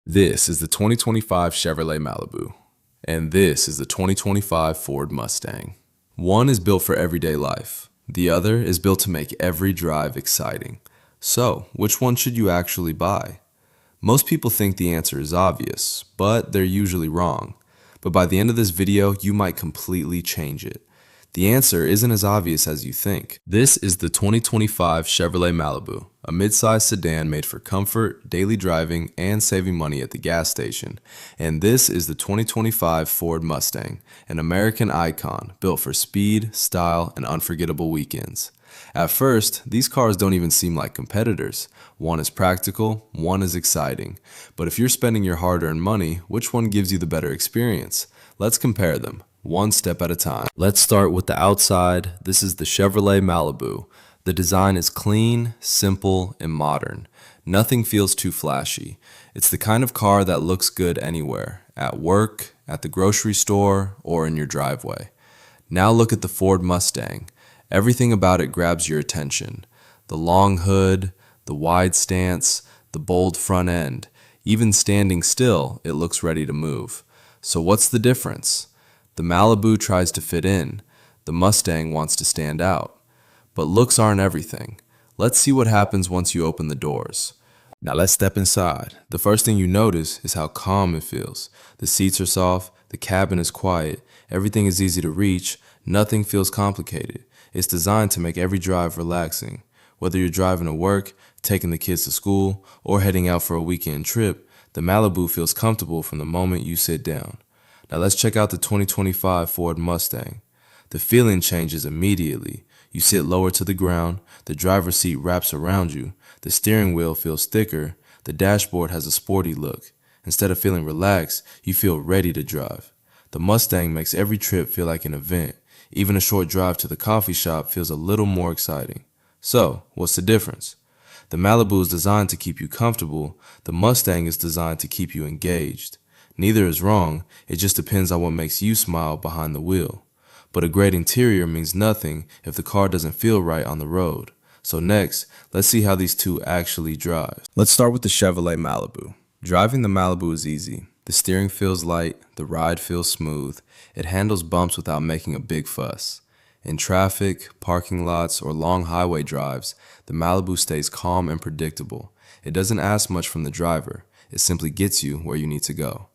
This is the 2025 Chevrolet Malibu, and this is the 2025 Ford Mustang. One is built for everyday life. The other is built to make every drive exciting. So, which one should you actually buy? Most people think the answer is obvious, but they're usually wrong. But by the end of this video, you might completely change it. The answer isn't as obvious as you think. This is the 2025 Chevrolet Malibu, a midsize sedan made for comfort, daily driving, and saving money at the gas station. And this is the 2025 Ford Mustang, an American icon built for speed, style, and unforgettable weekends. At first, these cars don't even seem like competitors. One is practical, one is exciting. But if you're spending your hard-earned money, which one gives you the better experience? Let's compare them, one step at a time. Let's start with the outside. This is the Chevrolet Malibu. The design is clean, simple, and modern. Nothing feels too flashy. It's the kind of car that looks good anywhere, at work, at the grocery store, or in your driveway. Now look at the Ford Mustang. Everything about it grabs your attention. The long hood, the wide stance, the bold front end. Even standing still, it looks ready to move. So what's the difference? The Malibu tries to fit in. The Mustang wants to stand out. But looks aren't everything. Let's see what happens once you open the doors. Now let's step inside. The first thing you notice is how calm it feels. The seats are soft, the cabin is quiet, everything is easy to reach, nothing feels complicated. It's designed to make every drive relaxing. Whether you're driving to work, taking the kids to school, or heading out for a weekend trip, the Malibu feels comfortable from the moment you sit down. Now let's check out the 2025 Ford Mustang. The feeling changes immediately. You sit lower to the ground, the driver's seat wraps around you, the steering wheel feels thicker, the dashboard has a sporty look. Instead of feeling relaxed, you feel ready to drive. The Mustang makes every trip feel like an event. Even a short drive to the coffee shop feels a little more exciting. So, what's the difference? The Malibu is designed to keep you comfortable. The Mustang is designed to keep you engaged. Neither is wrong, it just depends on what makes you smile behind the wheel. But a great interior means nothing if the car doesn't feel right on the road. So next, let's see how these two actually drive. Let's start with the Chevrolet Malibu. Driving the Malibu is easy. The steering feels light, the ride feels smooth, it handles bumps without making a big fuss. In traffic, parking lots, or long highway drives, the Malibu stays calm and predictable. It doesn't ask much from the driver, it simply gets you where you need to go.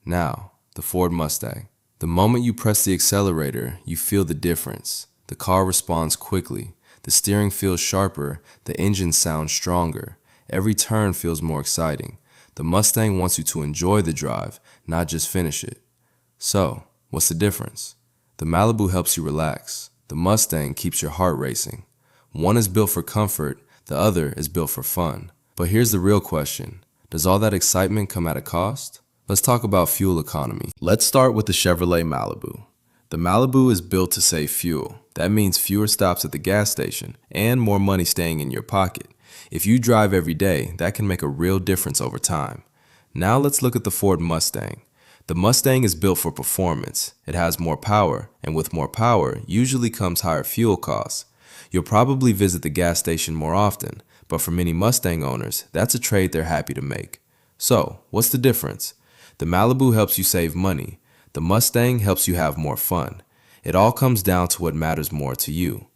Now, the Ford Mustang. The moment you press the accelerator, you feel the difference. The car responds quickly, the steering feels sharper, the engine sounds stronger, every turn feels more exciting. The Mustang wants you to enjoy the drive, not just finish it. So, what's the difference? The Malibu helps you relax. The Mustang keeps your heart racing. One is built for comfort, the other is built for fun. But here's the real question. Does all that excitement come at a cost? Let's talk about fuel economy. Let's start with the Chevrolet Malibu. The Malibu is built to save fuel. That means fewer stops at the gas station and more money staying in your pocket. If you drive every day, that can make a real difference over time. Now let's look at the Ford Mustang. The Mustang is built for performance. It has more power, and with more power usually comes higher fuel costs. You'll probably visit the gas station more often, but for many Mustang owners, that's a trade they're happy to make. So, what's the difference? The Malibu helps you save money. The Mustang helps you have more fun. It all comes down to what matters more to you.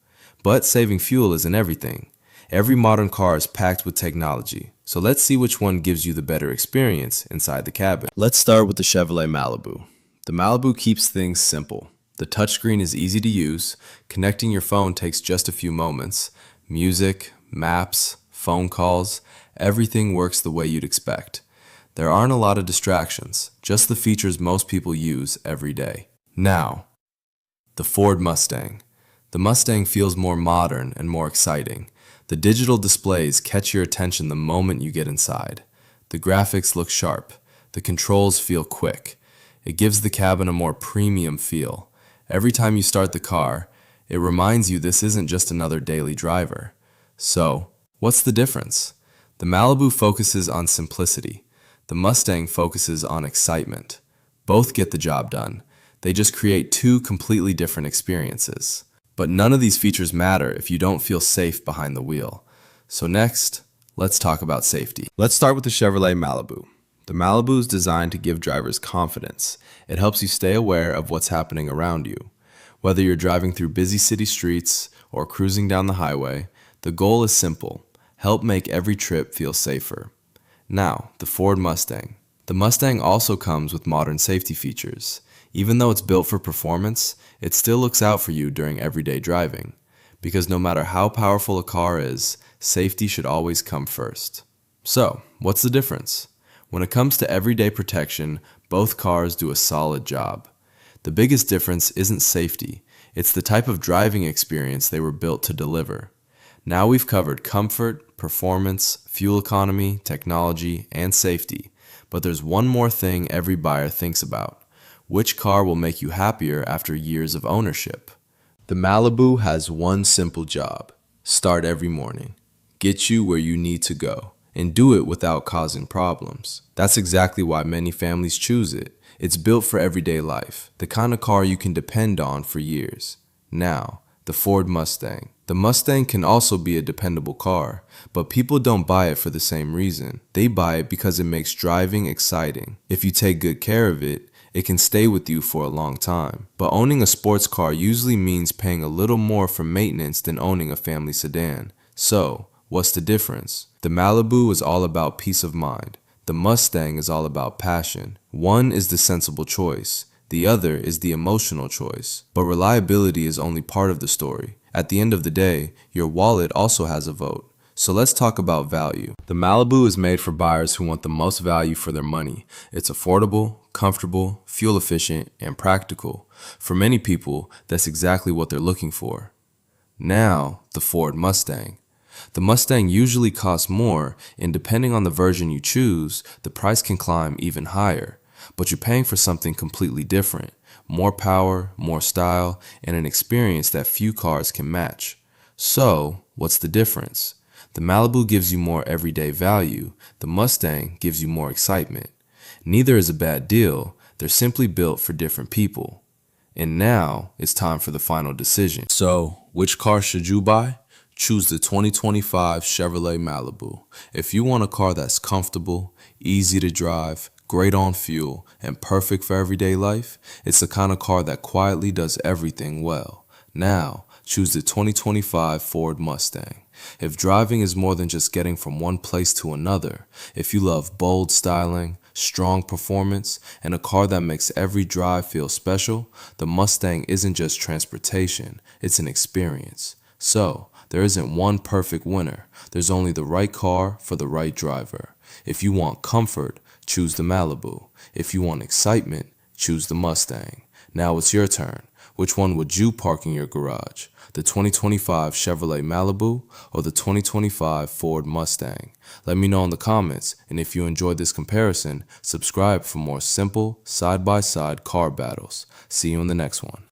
But saving fuel isn't everything. Every modern car is packed with technology, so let's see which one gives you the better experience inside the cabin. Let's start with the Chevrolet Malibu. The Malibu keeps things simple. The touchscreen is easy to use, connecting your phone takes just a few moments. Music, maps, phone calls, everything works the way you'd expect. There aren't a lot of distractions, just the features most people use every day. Now, the Ford Mustang. The Mustang feels more modern and more exciting. The digital displays catch your attention the moment you get inside. The graphics look sharp. The controls feel quick. It gives the cabin a more premium feel. Every time you start the car, it reminds you this isn't just another daily driver. So, what's the difference? The Malibu focuses on simplicity. The Mustang focuses on excitement. Both get the job done. They just create two completely different experiences. But none of these features matter if you don't feel safe behind the wheel. So next, let's talk about safety. Let's start with the Chevrolet Malibu. The Malibu is designed to give drivers confidence. It helps you stay aware of what's happening around you. Whether you're driving through busy city streets or cruising down the highway, the goal is simple: help make every trip feel safer. Now, the Ford Mustang. The Mustang also comes with modern safety features. Even though it's built for performance, it still looks out for you during everyday driving. Because no matter how powerful a car is, safety should always come first. So, what's the difference? When it comes to everyday protection, both cars do a solid job. The biggest difference isn't safety, it's the type of driving experience they were built to deliver. Now we've covered comfort, performance, fuel economy, technology, and safety. But there's one more thing every buyer thinks about: which car will make you happier after years of ownership? The Malibu has one simple job: start every morning, get you where you need to go, and do it without causing problems. That's exactly why many families choose it. It's built for everyday life, the kind of car you can depend on for years. Now, the Ford Mustang. The Mustang can also be a dependable car, but people don't buy it for the same reason. They buy it because it makes driving exciting. If you take good care of it, it can stay with you for a long time. But owning a sports car usually means paying a little more for maintenance than owning a family sedan. So, what's the difference? The Malibu is all about peace of mind. The Mustang is all about passion. One is the sensible choice. The other is the emotional choice. But reliability is only part of the story. At the end of the day, your wallet also has a vote. So let's talk about value. The Malibu is made for buyers who want the most value for their money. It's affordable, comfortable, fuel efficient, and practical. For many people, that's exactly what they're looking for. Now, the Ford Mustang. The Mustang usually costs more, and depending on the version you choose, the price can climb even higher. But you're paying for something completely different: more power, more style, and an experience that few cars can match. So, what's the difference? The Malibu gives you more everyday value. The Mustang gives you more excitement. Neither is a bad deal. They're simply built for different people. And now, it's time for the final decision. So, which car should you buy? Choose the 2025 Chevrolet Malibu. If you want a car that's comfortable, easy to drive, great on fuel, and perfect for everyday life, it's the kind of car that quietly does everything well. Now, choose the 2025 Ford Mustang. If driving is more than just getting from one place to another, if you love bold styling, strong performance, and a car that makes every drive feel special, the Mustang isn't just transportation, it's an experience. So, there isn't one perfect winner. There's only the right car for the right driver. If you want comfort, choose the Malibu. If you want excitement, choose the Mustang. Now it's your turn. Which one would you park in your garage? The 2025 Chevrolet Malibu or the 2025 Ford Mustang? Let me know in the comments, and if you enjoyed this comparison, subscribe for more simple, side-by-side car battles. See you in the next one.